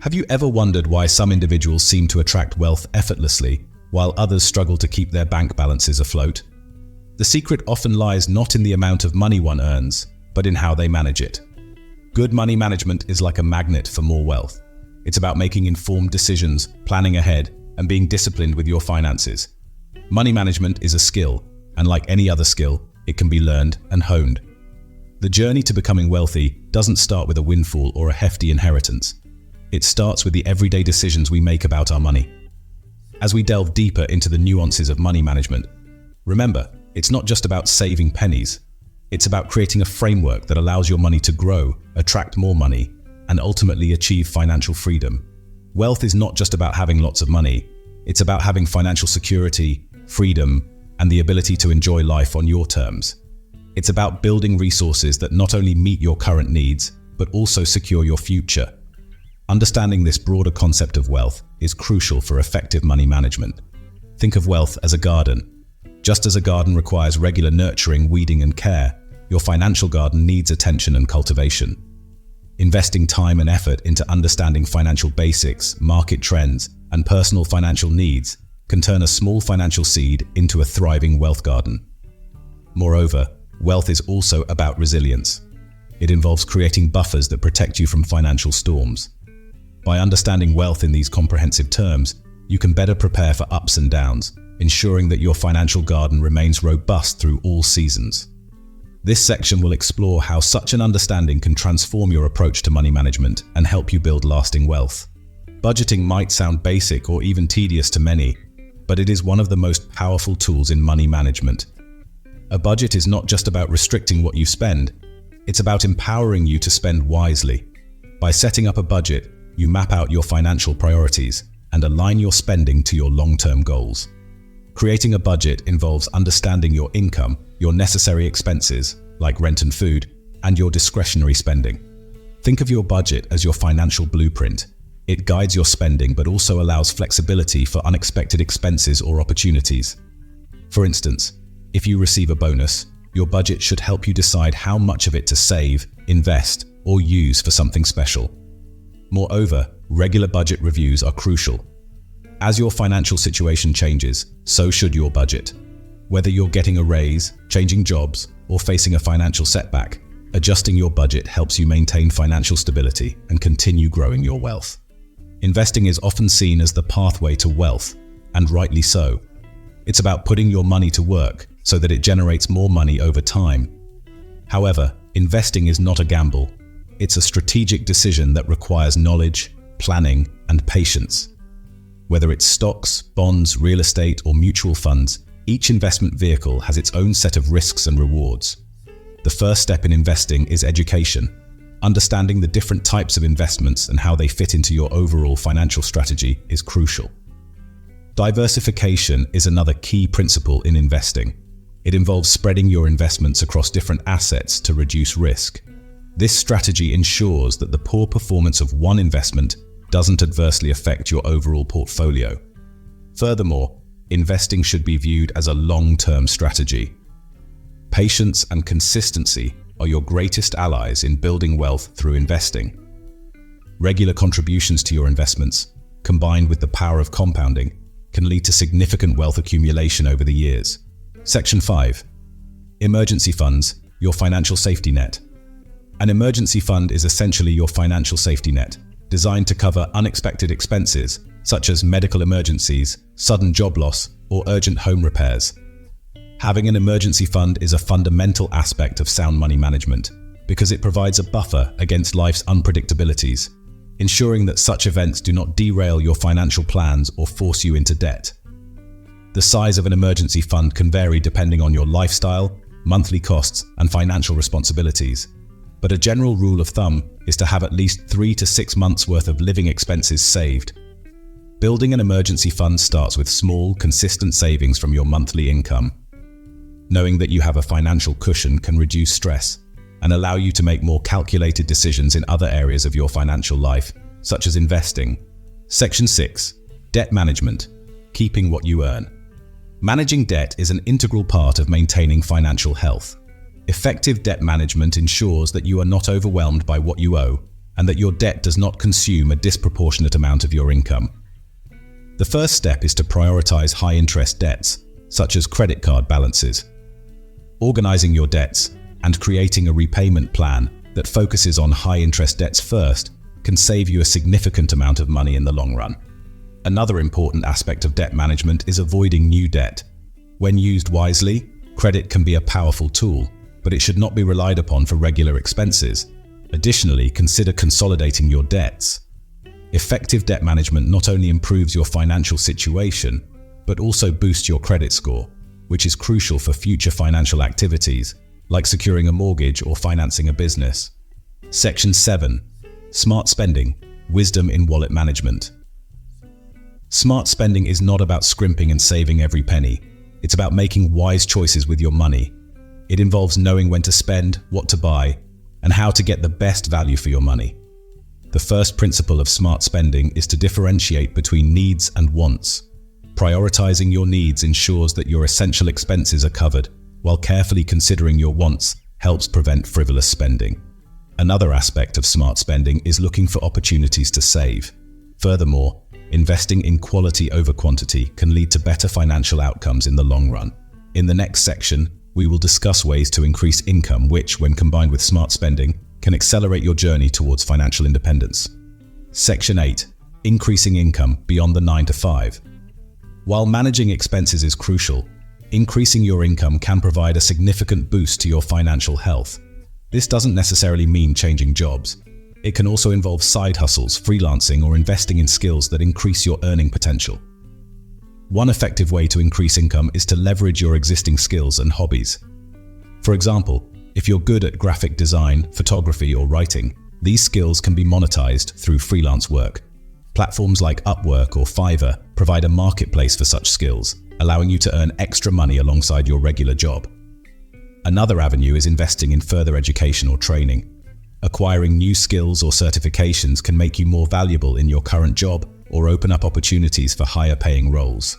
Have you ever wondered why some individuals seem to attract wealth effortlessly, while others struggle to keep their bank balances afloat? The secret often lies not in the amount of money one earns, but in how they manage it. Good money management is like a magnet for more wealth. It's about making informed decisions, planning ahead, and being disciplined with your finances. Money management is a skill, and like any other skill, it can be learned and honed. The journey to becoming wealthy doesn't start with a windfall or a hefty inheritance. It starts with the everyday decisions we make about our money. As we delve deeper into the nuances of money management, remember, it's not just about saving pennies. It's about creating a framework that allows your money to grow, attract more money, and ultimately achieve financial freedom. Wealth is not just about having lots of money. It's about having financial security, freedom, and the ability to enjoy life on your terms. It's about building resources that not only meet your current needs, but also secure your future. Understanding this broader concept of wealth is crucial for effective money management. Think of wealth as a garden. Just as a garden requires regular nurturing, weeding, and care, your financial garden needs attention and cultivation. Investing time and effort into understanding financial basics, market trends, and personal financial needs can turn a small financial seed into a thriving wealth garden. Moreover, wealth is also about resilience. It involves creating buffers that protect you from financial storms. By understanding wealth in these comprehensive terms, you can better prepare for ups and downs, ensuring that your financial garden remains robust through all seasons. This section will explore how such an understanding can transform your approach to money management and help you build lasting wealth. Budgeting might sound basic or even tedious to many, but it is one of the most powerful tools in money management. A budget is not just about restricting what you spend, it's about empowering you to spend wisely. By setting up a budget, you map out your financial priorities and align your spending to your long-term goals. Creating a budget involves understanding your income, your necessary expenses, like rent and food, and your discretionary spending. Think of your budget as your financial blueprint. It guides your spending but also allows flexibility for unexpected expenses or opportunities. For instance, if you receive a bonus, your budget should help you decide how much of it to save, invest, or use for something special. Moreover, regular budget reviews are crucial. As your financial situation changes, so should your budget. Whether you're getting a raise, changing jobs, or facing a financial setback, adjusting your budget helps you maintain financial stability and continue growing your wealth. Investing is often seen as the pathway to wealth, and rightly so. It's about putting your money to work so that it generates more money over time. However, investing is not a gamble. It's a strategic decision that requires knowledge, planning, and patience. Whether it's stocks, bonds, real estate, or mutual funds, each investment vehicle has its own set of risks and rewards. The first step in investing is education. Understanding the different types of investments and how they fit into your overall financial strategy is crucial. Diversification is another key principle in investing. It involves spreading your investments across different assets to reduce risk. This strategy ensures that the poor performance of one investment doesn't adversely affect your overall portfolio. Furthermore, investing should be viewed as a long-term strategy. Patience and consistency are your greatest allies in building wealth through investing. Regular contributions to your investments, combined with the power of compounding, can lead to significant wealth accumulation over the years. Section 5. Emergency funds, your financial safety net. An emergency fund is essentially your financial safety net, designed to cover unexpected expenses such as medical emergencies, sudden job loss, or urgent home repairs. Having an emergency fund is a fundamental aspect of sound money management because it provides a buffer against life's unpredictabilities, ensuring that such events do not derail your financial plans or force you into debt. The size of an emergency fund can vary depending on your lifestyle, monthly costs, and financial responsibilities. But a general rule of thumb is to have at least 3 to 6 months' worth of living expenses saved. Building an emergency fund starts with small, consistent savings from your monthly income. Knowing that you have a financial cushion can reduce stress and allow you to make more calculated decisions in other areas of your financial life, such as investing. Section 6. Debt management. Keeping what you earn. Managing debt is an integral part of maintaining financial health. Effective debt management ensures that you are not overwhelmed by what you owe, and that your debt does not consume a disproportionate amount of your income. The first step is to prioritize high-interest debts, such as credit card balances. Organizing your debts and creating a repayment plan that focuses on high-interest debts first can save you a significant amount of money in the long run. Another important aspect of debt management is avoiding new debt. When used wisely, credit can be a powerful tool, but it should not be relied upon for regular expenses. Additionally, consider consolidating your debts. Effective debt management not only improves your financial situation, but also boosts your credit score, which is crucial for future financial activities, like securing a mortgage or financing a business. Section 7. Smart Spending – Wisdom in Wallet Management. Smart spending is not about scrimping and saving every penny. It's about making wise choices with your money. It involves knowing when to spend, what to buy, and how to get the best value for your money. The first principle of smart spending is to differentiate between needs and wants. Prioritizing your needs ensures that your essential expenses are covered, while carefully considering your wants helps prevent frivolous spending. Another aspect of smart spending is looking for opportunities to save. Furthermore, investing in quality over quantity can lead to better financial outcomes in the long run. In the next section, we will discuss ways to increase income which, when combined with smart spending, can accelerate your journey towards financial independence. Section 8. Increasing income beyond the 9 to 5. While managing expenses is crucial, increasing your income can provide a significant boost to your financial health. This doesn't necessarily mean changing jobs. It can also involve side hustles, freelancing, or investing in skills that increase your earning potential. One effective way to increase income is to leverage your existing skills and hobbies. For example, if you're good at graphic design, photography, or writing, these skills can be monetized through freelance work. Platforms like Upwork or Fiverr provide a marketplace for such skills, allowing you to earn extra money alongside your regular job. Another avenue is investing in further education or training. Acquiring new skills or certifications can make you more valuable in your current job or open up opportunities for higher paying roles.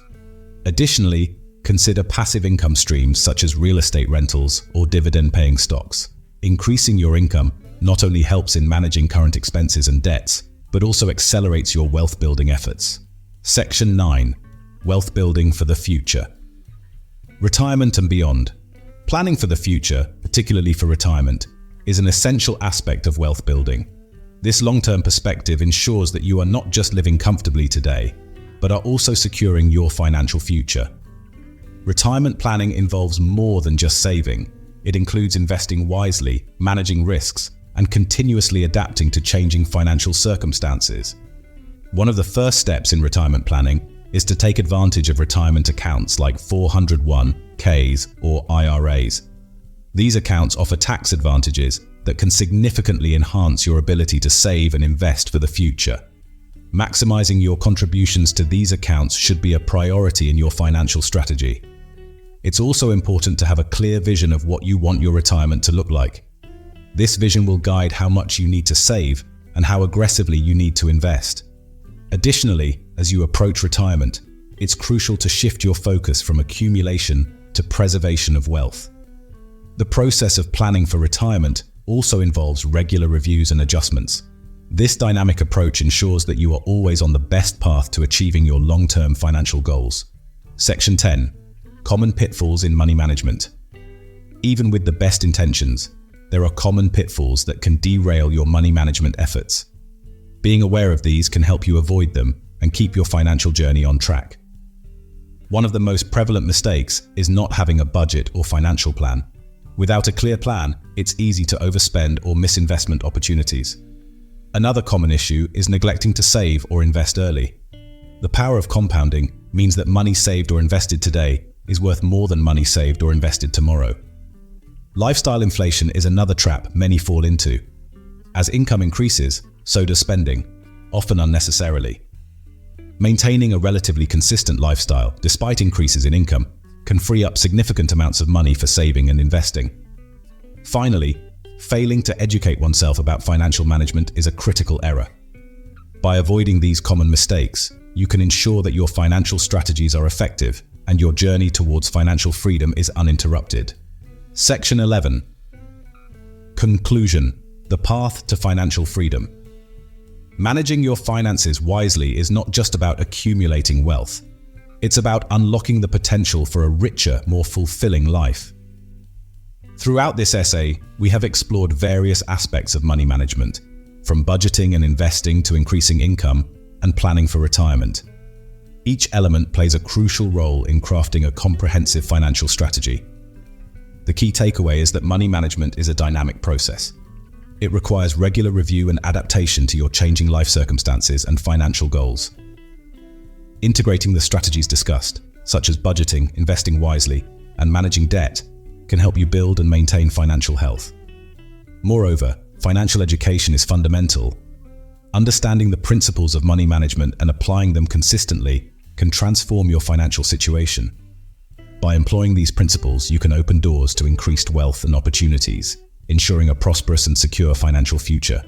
Additionally, consider passive income streams such as real estate rentals or dividend-paying stocks. Increasing your income not only helps in managing current expenses and debts, but also accelerates your wealth-building efforts. Section 9. Wealth Building for the Future. Retirement and beyond. Planning for the future, particularly for retirement, is an essential aspect of wealth building. This long-term perspective ensures that you are not just living comfortably today, but are also securing your financial future. Retirement planning involves more than just saving. It includes investing wisely, managing risks, and continuously adapting to changing financial circumstances. One of the first steps in retirement planning is to take advantage of retirement accounts like 401(k)s or IRAs. These accounts offer tax advantages that can significantly enhance your ability to save and invest for the future. Maximizing your contributions to these accounts should be a priority in your financial strategy. It's also important to have a clear vision of what you want your retirement to look like. This vision will guide how much you need to save and how aggressively you need to invest. Additionally, as you approach retirement, it's crucial to shift your focus from accumulation to preservation of wealth. The process of planning for retirement also involves regular reviews and adjustments. This dynamic approach ensures that you are always on the best path to achieving your long-term financial goals. Section 10. Common pitfalls in money management. Even with the best intentions, there are common pitfalls that can derail your money management efforts. Being aware of these can help you avoid them and keep your financial journey on track. One of the most prevalent mistakes is not having a budget or financial plan. Without a clear plan, it's easy to overspend or miss investment opportunities. Another common issue is neglecting to save or invest early. The power of compounding means that money saved or invested today is worth more than money saved or invested tomorrow. Lifestyle inflation is another trap many fall into. As income increases, so does spending, often unnecessarily. Maintaining a relatively consistent lifestyle, despite increases in income, can free up significant amounts of money for saving and investing. Finally, failing to educate oneself about financial management is a critical error. By avoiding these common mistakes, you can ensure that your financial strategies are effective and your journey towards financial freedom is uninterrupted. Section 11. Conclusion: the path to financial freedom. Managing your finances wisely is not just about accumulating wealth. It's about unlocking the potential for a richer, more fulfilling life. Throughout this essay, we have explored various aspects of money management, from budgeting and investing to increasing income and planning for retirement. Each element plays a crucial role in crafting a comprehensive financial strategy. The key takeaway is that money management is a dynamic process. It requires regular review and adaptation to your changing life circumstances and financial goals. Integrating the strategies discussed, such as budgeting, investing wisely, and managing debt, can help you build and maintain financial health. Moreover, financial education is fundamental. Understanding the principles of money management and applying them consistently can transform your financial situation. By employing these principles, you can open doors to increased wealth and opportunities, ensuring a prosperous and secure financial future.